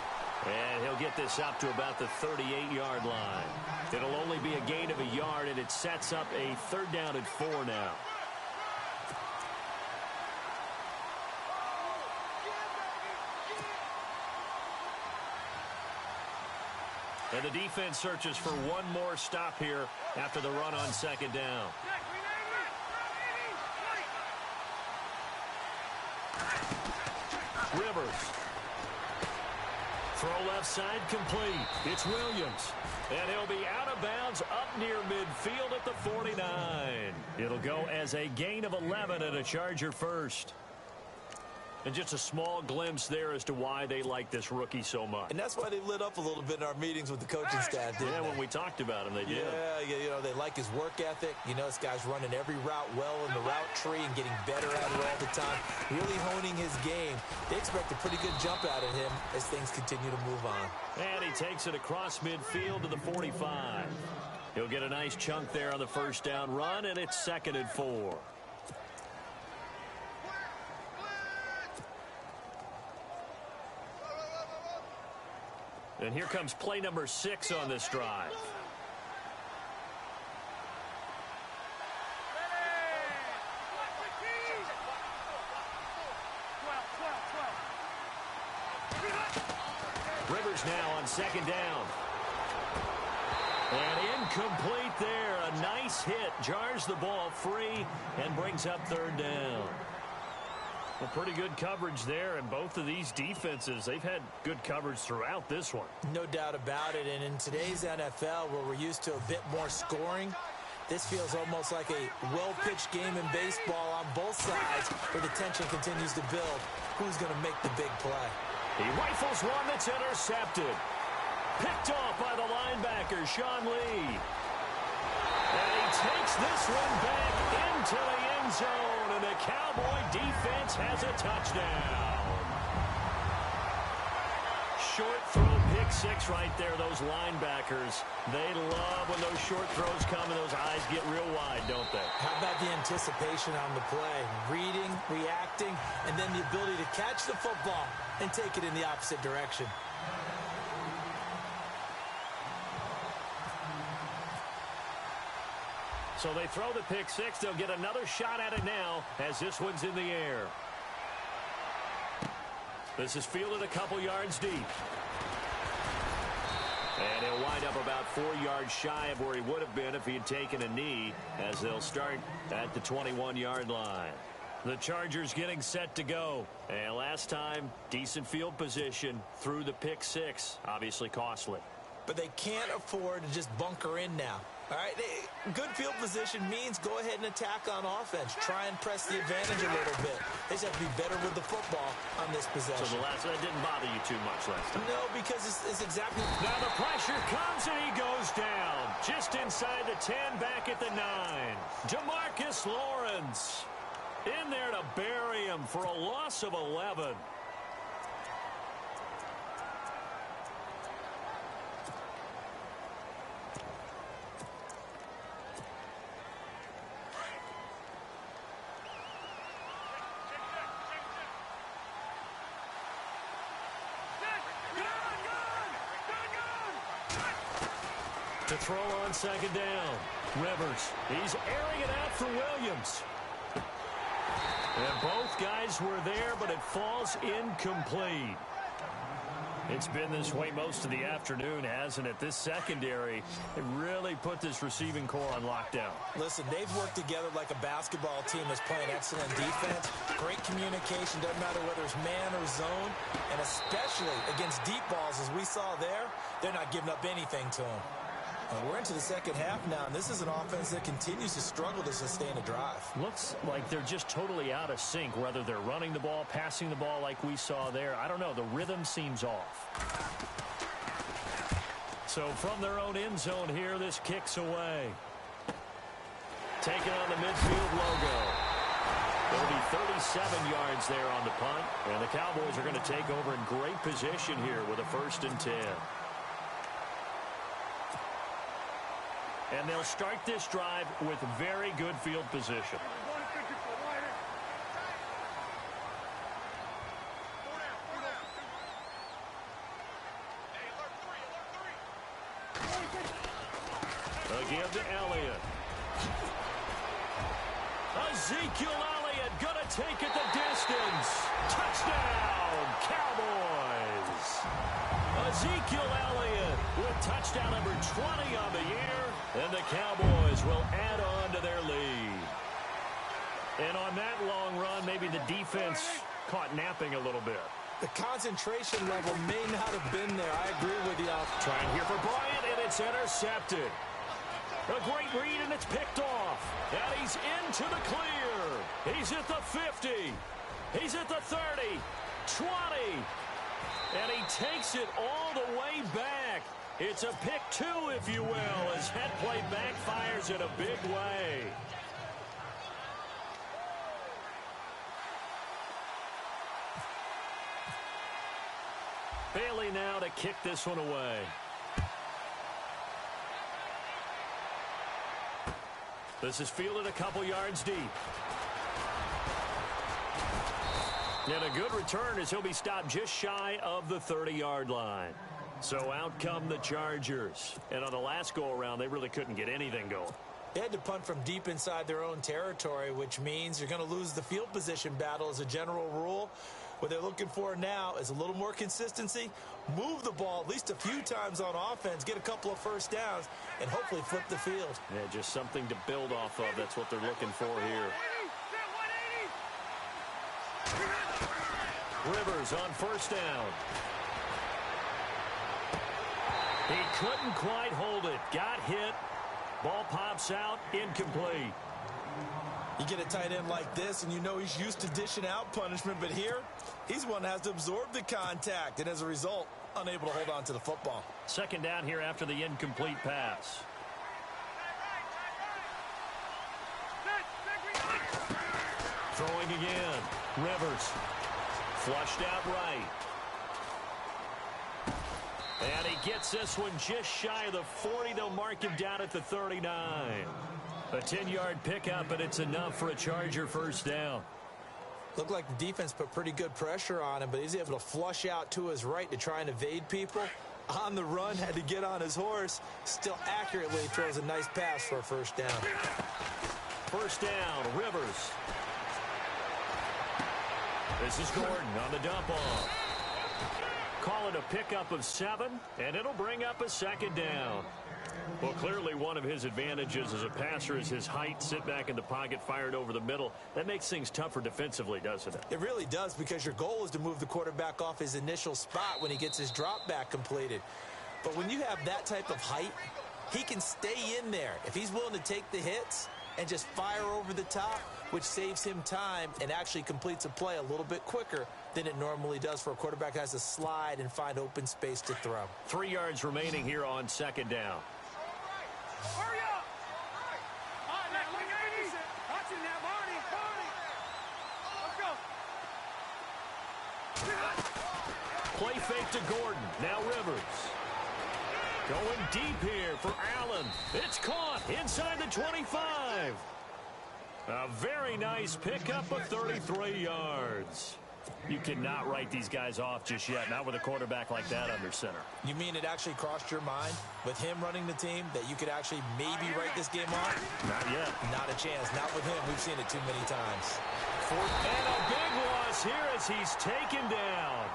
And he'll get this up to about the 38-yard line. It'll only be a gain of a yard, and it sets up a 3rd down and 4 now. And the defense searches for one more stop here after the run on 2nd down. Rivers. Throw left side complete. It's Williams. And he'll be out of bounds up near midfield at the 49. It'll go as a gain of 11 and a Charger first. And just a small glimpse there as to why they like this rookie so much.
And that's why they lit up a little bit in our meetings with the coaching staff, didn't they?
When we talked about him, they did.
Yeah, you know, they like his work ethic. You know, this guy's running every route well in the route tree and getting better at it all the time, really honing his game. They expect a pretty good jump out of him as things continue to move on.
And he takes it across midfield to the 45. He'll get a nice chunk there on the 1st down run, and it's 2nd and 4. And here comes play number 6 on this drive. Rivers now on 2nd down. And incomplete there. A nice hit. Jars the ball free and brings up 3rd down. Well, pretty good coverage there, and both of these defenses, they've had good coverage throughout this one.
No doubt about it, and in today's NFL, where we're used to a bit more scoring, this feels almost like a well-pitched game in baseball on both sides, where the tension continues to build. Who's going to make the big play?
He rifles one that's intercepted. Picked off by the linebacker, Sean Lee. And he takes this one back into the end zone, and the Cowboy defense has a touchdown. Short throw, pick 6 right there. Those linebackers, they love when those short throws come and those eyes get real wide, don't they?
How about the anticipation on the play? Reading, reacting, and then the ability to catch the football and take it in the opposite direction.
So they throw the pick 6. They'll get another shot at it now as this one's in the air. This is fielded a couple yards deep. And he'll wind up about 4 yards shy of where he would have been if he had taken a knee, as they'll start at the 21-yard line. The Chargers getting set to go. And last time, decent field position through the pick 6. Obviously costly.
But they can't afford to just bunker in now. All right, good field position means go ahead and attack on offense. Try and press the advantage a little bit. They just have to be better with the football on this possession.
So that didn't bother you too much last time?
No, because it's exactly...
Now the pressure comes and he goes down. Just inside the 10, back at the 9. DeMarcus Lawrence in there to bury him for a loss of 11. To throw on 2nd down. Rivers, he's airing it out for Williams. And both guys were there, but it falls incomplete. It's been this way most of the afternoon, hasn't it? This secondary, it really put this receiving core on lockdown.
Listen, they've worked together like a basketball team that's playing excellent defense. Great communication, doesn't matter whether it's man or zone. And especially against deep balls, as we saw there, they're not giving up anything to them. We're into the second half now, and this is an offense that continues to struggle to sustain a drive.
Looks like they're just totally out of sync, whether they're running the ball, passing the ball like we saw there. I don't know. The rhythm seems off. So from their own end zone here, this kicks away. Taking on the midfield logo. There'll be 37 yards there on the punt, and the Cowboys are going to take over in great position here with a 1st and 10. And they'll start this drive with very good field position. A give to Elliott. Ezekiel Elliott gonna take it the distance. Touchdown, Cowboys. Ezekiel Elliott with touchdown number 20 on the year, and the Cowboys will add on to their lead. And on that long run, maybe the defense caught napping a little bit.
The concentration level may not have been there. I agree with you.
Trying here for Bryant, and it's intercepted. A great read, and it's picked off. And he's into the clear. He's at the 50. He's at the 30, 20. And he takes it all the way back. It's a pick two, if you will, as head play backfires in a big way. Bailey now to kick this one away. This is fielded a couple yards deep. And a good return as he'll be stopped just shy of the 30-yard line. So out come the Chargers. And on the last go-around, they really couldn't get anything going.
They had to punt from deep inside their own territory, which means you're going to lose the field position battle as a general rule. What they're looking for now is a little more consistency, move the ball at least a few times on offense, get a couple of first downs, and hopefully flip the field.
Yeah, just something to build off of. That's what they're looking for here. Rivers on first down. He couldn't quite hold it. Got hit. Ball pops out. Incomplete.
You get a tight end like this, and you know he's used to dishing out punishment, but here, he's one that has to absorb the contact, and as a result, unable to hold on to the football.
Second down here after the incomplete pass. Throwing again. Rivers. Flushed out right. And he gets this one just shy of the 40. They'll mark him down at the 39. A 10-yard pickup, and it's enough for a Charger first down.
Looked like the defense put pretty good pressure on him, but he's able to flush out to his right to try and evade people. On the run, had to get on his horse. Still accurately throws a nice pass for a first down.
First down, Rivers. This is Gordon on the dump off. Call it a pickup of 7, and it'll bring up a second down. Well, clearly one of his advantages as a passer is his height. Sit back in the pocket, fired over the middle. That makes things tougher defensively, doesn't it?
It really does, because your goal is to move the quarterback off his initial spot when he gets his drop back completed. But when you have that type of height, he can stay in there. If he's willing to take the hits and just fire over the top, which saves him time and actually completes a play a little bit quicker than it normally does for a quarterback that has to slide and find open space to throw.
3 yards remaining here on second down.
Hurry up! All right, let's go. Watch it now, Barney. Let's go.
Play fake to Gordon. Now Rivers. Going deep here for Allen. It's caught inside the 25. A very nice pickup of 33 yards. You cannot write these guys off just yet, not with a quarterback like that under center.
You mean it actually crossed your mind with him running the team that you could actually maybe write this game off?
Not yet.
Not a chance. Not with him. We've seen it too many times.
And a big loss here as he's taken down.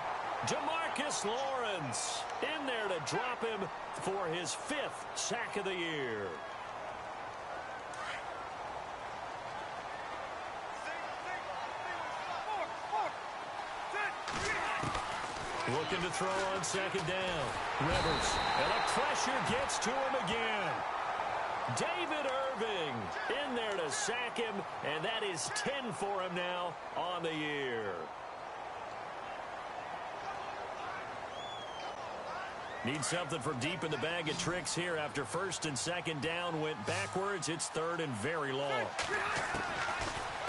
Jamarcus Lawrence in there to drop him for his 5th sack of the year. Looking to throw on second down. Rivers. And the pressure gets to him again. David Irving in there to sack him, and that is 10 for him now on the year. Need something from deep in the bag of tricks here after first and second down went backwards. It's third and very long.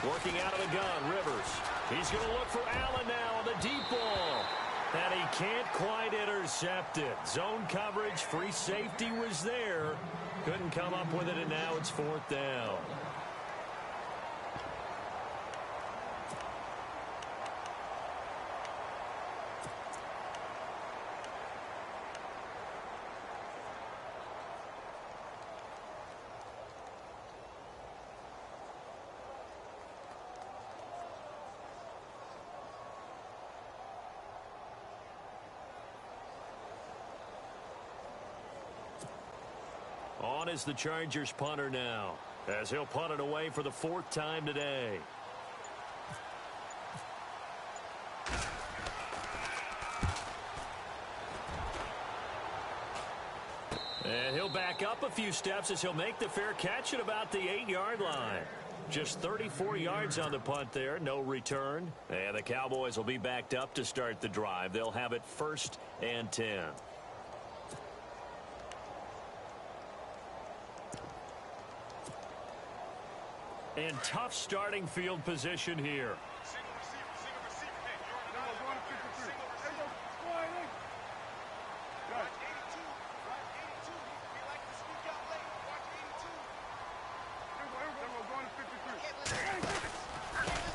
Working out of the gun, Rivers. He's going to look for Allen now on the deep ball. And he can't quite intercept it. Zone coverage, free safety was there. Couldn't come up with it, and now it's 4th down. on is the Chargers punter now, as he'll punt it away for the 4th time today. And he'll back up a few steps as he'll make the fair catch at about the 8-yard line. Just 34 yards on the punt there, no return. And the Cowboys will be backed up to start the drive. They'll have it 1st and 10. And tough starting field position here.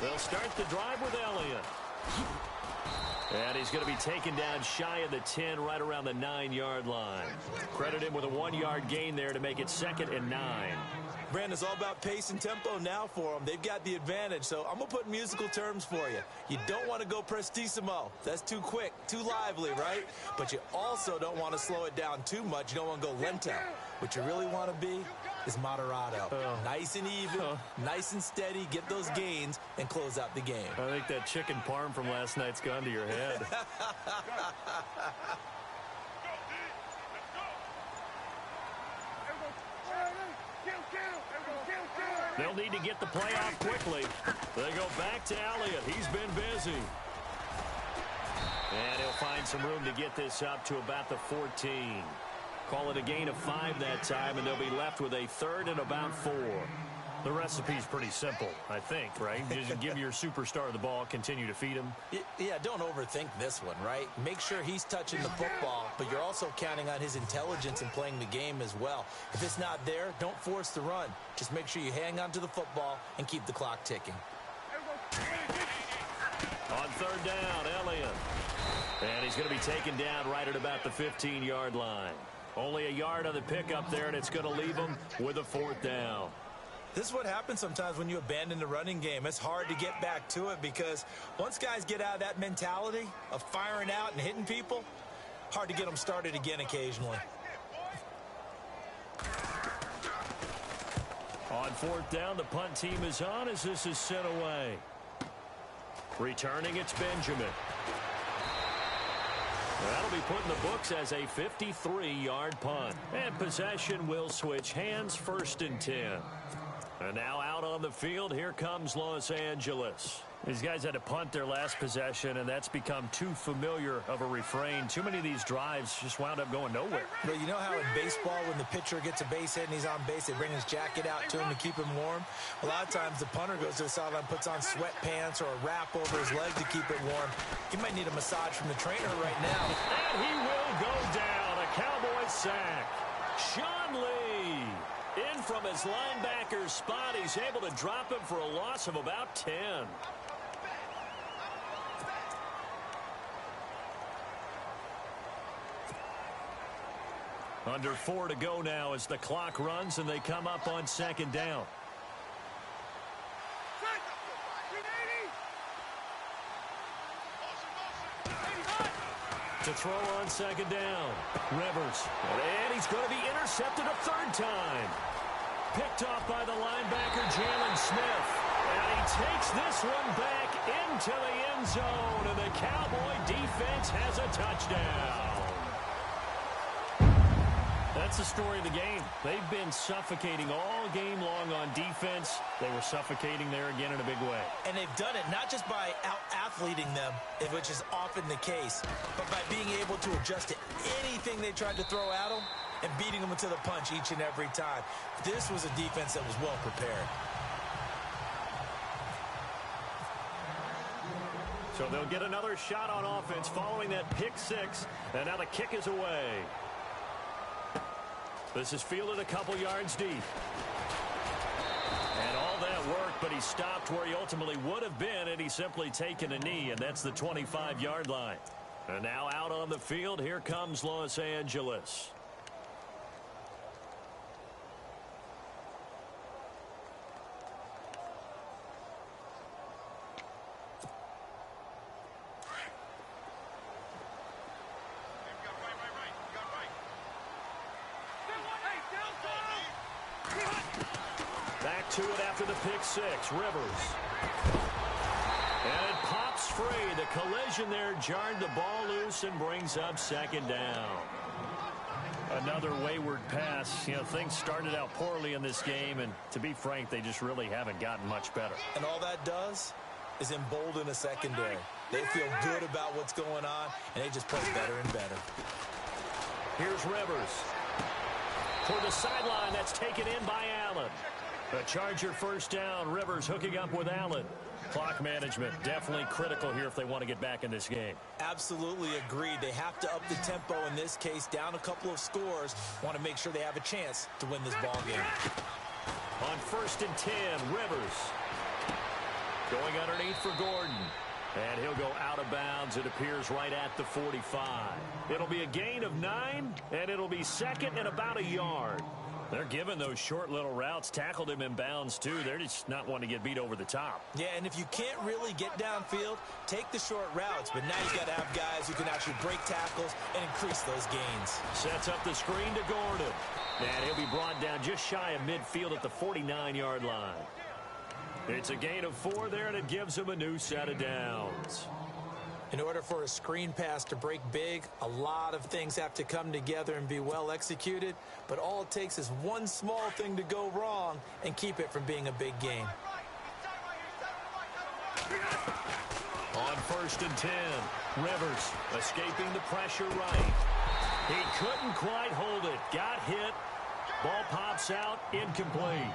They'll start the drive with Elliott. And he's going to be taken down shy of the 10, right around the 9-yard line. Credit him with a 1-yard gain there to make it 2nd and 9.
Brandon, it's all about pace and tempo now for them. They've got the advantage, so I'm going to put musical terms for you. You don't want to go prestissimo. That's too quick, too lively, right? But you also don't want to slow it down too much. You don't want to go lento. What you really want to be is moderato. Nice and even, nice and steady, get those gains, and close out the game.
I think that chicken parm from last night's gone to your head. They'll need to get the play off quickly. They go back to Elliott. He's been busy. And he'll find some room to get this up to about the 14. Call it a gain of 5 that time, and they'll be left with a 3rd and about 4. The recipe's pretty simple, I think, right? Just give your superstar the ball, continue to feed him.
Yeah, don't overthink this one, right? Make sure he's touching the football, but you're also counting on his intelligence in playing the game as well. If it's not there, don't force the run. Just make sure you hang on to the football and keep the clock ticking.
On 3rd down, Elliott. And he's going to be taken down right at about the 15-yard line. Only a yard on the pickup there, and it's going to leave him with a 4th down.
This is what happens sometimes when you abandon the running game. It's hard to get back to it because once guys get out of that mentality of firing out and hitting people, hard to get them started again occasionally.
On 4th down, the punt team is on as this is sent away. Returning, it's Benjamin. That'll be put in the books as a 53-yard punt. And possession will switch hands, 1st and 10. And now out on the field, here comes Los Angeles. These guys had to punt their last possession, and that's become too familiar of a refrain. Too many of these drives just wound up going nowhere.
But you know how in baseball, when the pitcher gets a base hit and he's on base, they bring his jacket out to him to keep him warm? A lot of times the punter goes to the sideline, puts on sweatpants or a wrap over his leg to keep it warm. He might need a massage from the trainer right now.
And he will go down. A Cowboys sack. Sean Lee. In from his linebacker spot, he's able to drop him for a loss of about 10. Under 4 to go now as the clock runs and they come up on 2nd down. To throw on 2nd down. Rivers. And he's going to be intercepted a 3rd time. Picked off by the linebacker, Jalen Smith. And he takes this one back into the end zone. And the Cowboy defense has a touchdown. That's the story of the game. They've been suffocating all game long on defense. They were suffocating there again in a big way.
And they've done it not just by out-athleting them, which is often the case, but by being able to adjust to anything they tried to throw at them and beating them to the punch each and every time. This was a defense that was well prepared.
So they'll get another shot on offense following that pick 6. And now the kick is away. This is fielded a couple yards deep. And all that work, but he stopped where he ultimately would have been had he simply taken a knee, and that's the 25-yard line. And now out on the field, here comes Los Angeles. to it after the pick six. Rivers. And it pops free. The collision there jarred the ball loose and brings up second down. Another wayward pass. You know, things started out poorly in this game, and to be frank, they just really haven't gotten much better.
And all that does is embolden a secondary. They feel good about what's going on, and they just play better and better.
Here's Rivers. For the sideline, that's taken in by Allen. A Charger first down. Rivers hooking up with Allen. Clock management definitely critical here if they want to get back in this game.
Absolutely agreed. They have to up the tempo in this case, down a couple of scores. Want to make sure they have a chance to win this ball game.
On 1st and 10, Rivers. Going underneath for Gordon. And he'll go out of bounds, it appears, right at the 45. It'll be a gain of 9, and it'll be second and about a yard. They're giving those short little routes. Tackled him in bounds, too. They're just not wanting to get beat over the top.
Yeah, and if you can't really get downfield, take the short routes. But now you got to have guys who can actually break tackles and increase those gains.
Sets up the screen to Gordon. And he'll be brought down just shy of midfield at the 49-yard line. It's a gain of 4 there, and it gives him a new set of downs.
In order for a screen pass to break big, a lot of things have to come together and be well executed, but all it takes is one small thing to go wrong and keep it from being a big gain.
On 1st and 10, Rivers escaping the pressure right. He couldn't quite hold it. Got hit. Ball pops out, incomplete.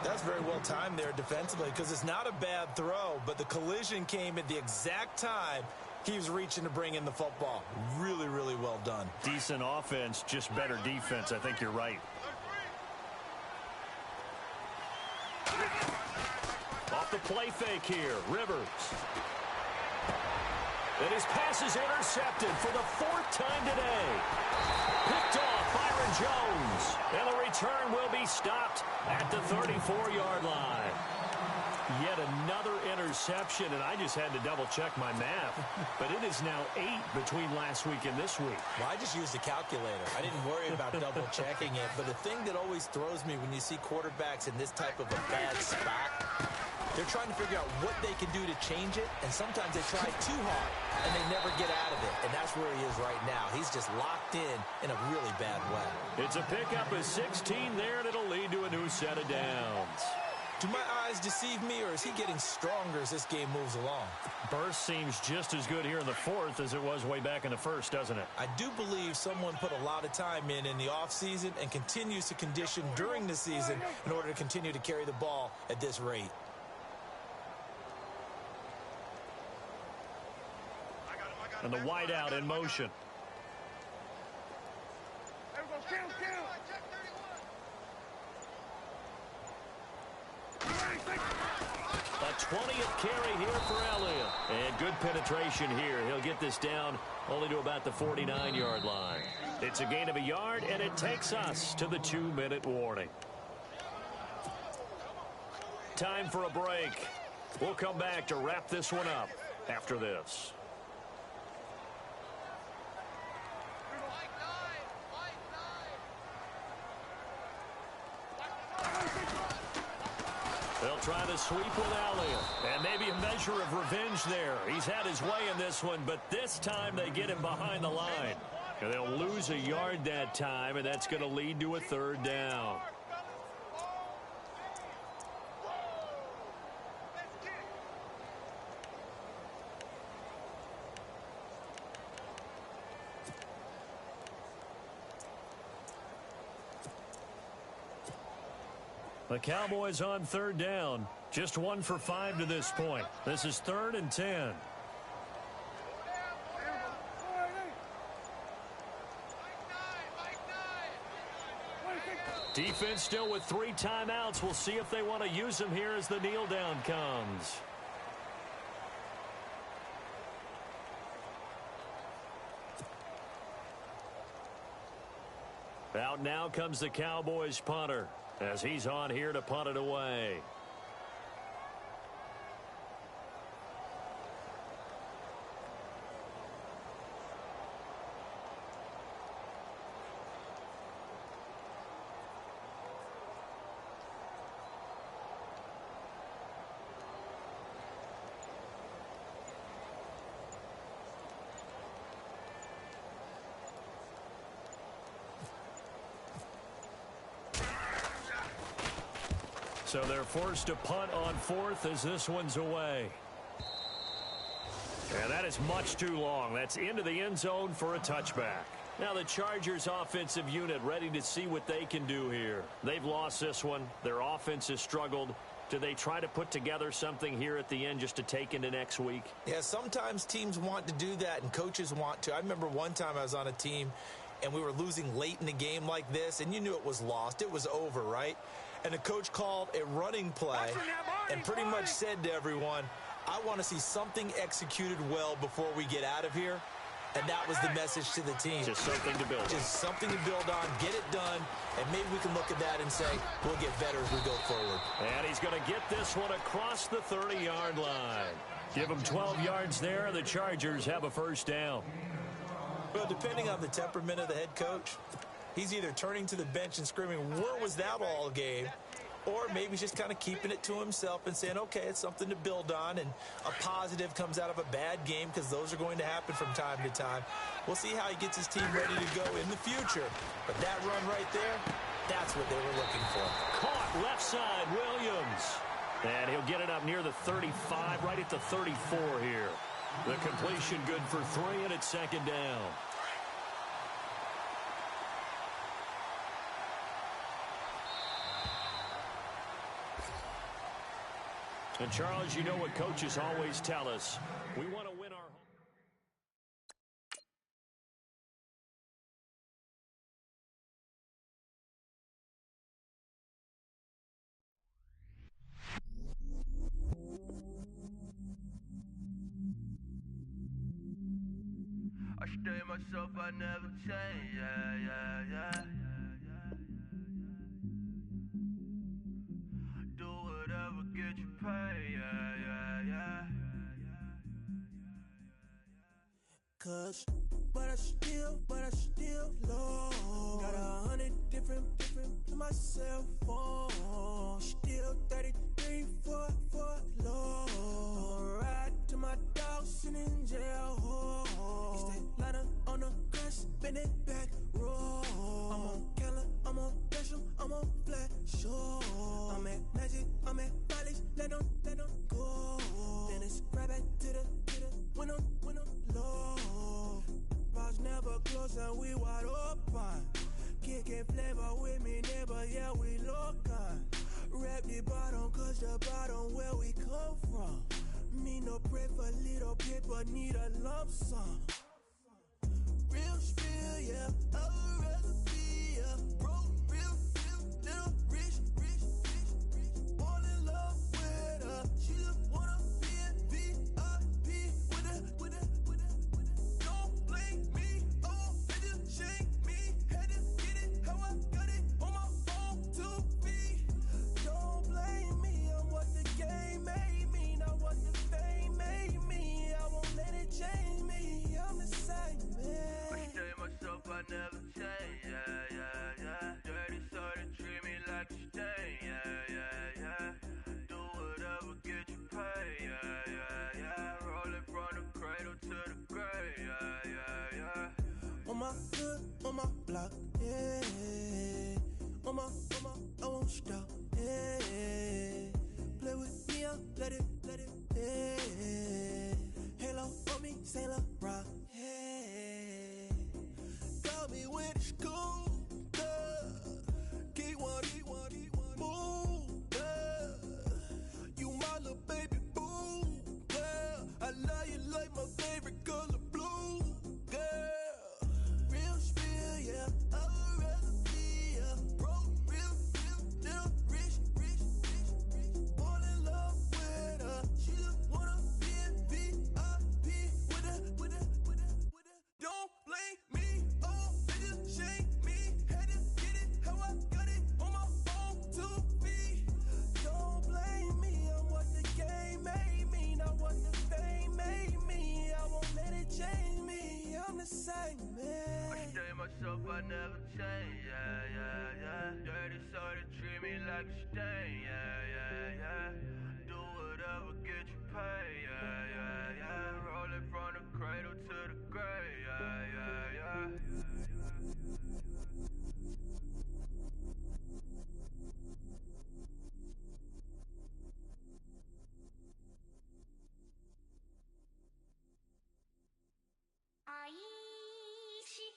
That's very well timed there defensively because it's not a bad throw, but the collision came at the exact time he was reaching to bring in the football. Really, really well done.
Decent offense, just better defense. I think you're right. Off the play fake here, Rivers. And his pass is intercepted for the 4th time today. Picked off Byron Jones. And the return will be stopped at the 34-yard line. Yet another interception, and I just had to double-check my math. But it is now 8 between last week and this week.
Well, I just used a calculator. I didn't worry about double-checking it. But the thing that always throws me when you see quarterbacks in this type of a bad spot, they're trying to figure out what they can do to change it, and sometimes they try too hard, and they never get out of it. And that's where he is right now. He's just locked in a really bad way.
It's a pickup of 16 there, and it'll lead to a new set of downs.
Do my eyes deceive me, or is he getting stronger as this game moves along?
Burst seems just as good here in the 4th as it was way back in the 1st, doesn't it?
I do believe someone put a lot of time in the offseason and continues to condition during the season in order to continue to carry the ball at this rate.
And the wideout in motion. A 20th carry here for Elliott. And good penetration here. He'll get this down only to about the 49-yard line. It's a gain of a yard, and it takes us to the 2-minute warning. Time for a break. We'll come back to wrap this one up after this. They'll try to sweep with Elliott. And maybe a measure of revenge there. He's had his way in this one, but this time they get him behind the line. And they'll lose a yard that time, and that's going to lead to a 3rd down. The Cowboys on 3rd down. Just 1 for 5 to this point. This is 3rd and 10. Defense still with 3 timeouts. We'll see if they want to use them here as the kneel down comes. Out now comes the Cowboys punter as he's on here to punt it away. So they're forced to punt on fourth as this one's away. And that is much too long. That's into the end zone for a touchback. Now the Chargers offensive unit ready to see what they can do here. They've lost this one. Their offense has struggled. Do they try to put together something here at the end just to take into next week?
Yeah, sometimes teams want to do that and coaches want to. I remember one time I was on a team and we were losing late in the game like this, and you knew it was lost. It was over, right? And the coach called a running play and pretty much said to everyone, I want to see something executed well before we get out of here. And that was the message to the team.
Just something to build on.
Just something to build on, get it done, and maybe we can look at that and say, we'll get better as we go forward.
And he's going to get this one across the 30-yard line. Give him 12 yards there. The Chargers have a first down.
Well, depending on the temperament of the head coach, he's either turning to the bench and screaming, where was that all game? Or maybe he's just kind of keeping it to himself and saying, okay, it's something to build on, and a positive comes out of a bad game because those are going to happen from time to time. We'll see how he gets his team ready to go in the future. But that run right there, that's what they were looking for.
Caught left side, Williams. And he'll get it up near the 35, right at the 34 here. The completion good for 3, and it's second down. And, Charles, you know what coaches always tell us. We want to win our home.
I stay myself, I never change, yeah. Do whatever, get you paid, yeah. Cause, but I still low. Got 100 different in my cell phone. Still 33 for low. I'ma ride to my dog sitting in jail. Stay lighter on the grass, bend it back, roll. I'm on Keller, I'm on Bishop, I'm on Flat Shore. I'm at Magic, I'm at Bally's, let them go. Then it's right back to the when I'm low. Bars never close and we wide open. Kicking flavor with me, neighbor, yeah, we local. Rap the bottom, cause the bottom where we come from. Me no pray for little paper, need a lump sum. Real spill, yeah, a recipe, yeah. Broke, real, little rich. Fall in love with her. She just wanna be in VIP with it. Don't blame me, oh, they just shake me. Had to get it, how I got it on my own 2 feet. Don't blame me, I'm what the game made me, not what the fame made me. I won't let it change me, I'm the same man. I stay myself, I never change, yeah. Dirty soda, treat me like a stain, yeah. Do whatever, get you paid, yeah. Rolling from the cradle to the grave, yeah. On my hood, on my block, yeah. On my, I won't stop, yeah. Play with me, I'll let it, yeah. Halo on me, Saint Laurent, yeah. Got me with the school, yeah. Keep one, move, yeah. You my little baby boo, yeah. I love you like my favorite color blue, girl. Real spill, yeah. A recipe, yeah. Broke, real, little rich. Fall in love with her. She just wanna be in VIP with it. Don't blame me, oh, they just shake me. Had to get it, how I got it on my own 2 feet. Don't blame me, I'm what the game made me, not what the fame made me. I won't let it change me, I'm the same man. I stay myself, I never change, yeah. Dirty soda, treat me like a stain, yeah. Do whatever, get you paid, yeah. Rolling from the cradle to the grave, yeah.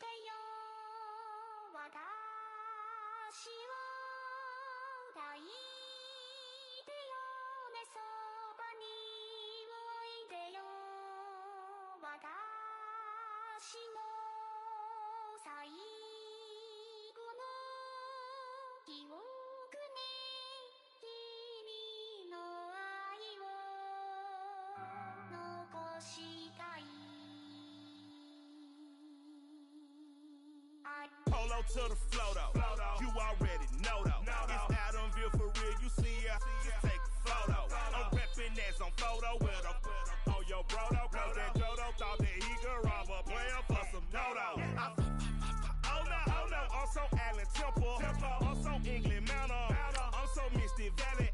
よ私を抱いてよねそばにおいでよ私の最後の記憶に君の愛を残したい
Polo to the flow though, you already know though. It's Adamville for real, you see ya, just take a photo. I'm reppin' that's on photo with a on your bro though, cause that Jodo thought that he could rob a player for some no-no. Oh no, I'm so Allen Temple, I'm so England Manor, I'm so Misty Valley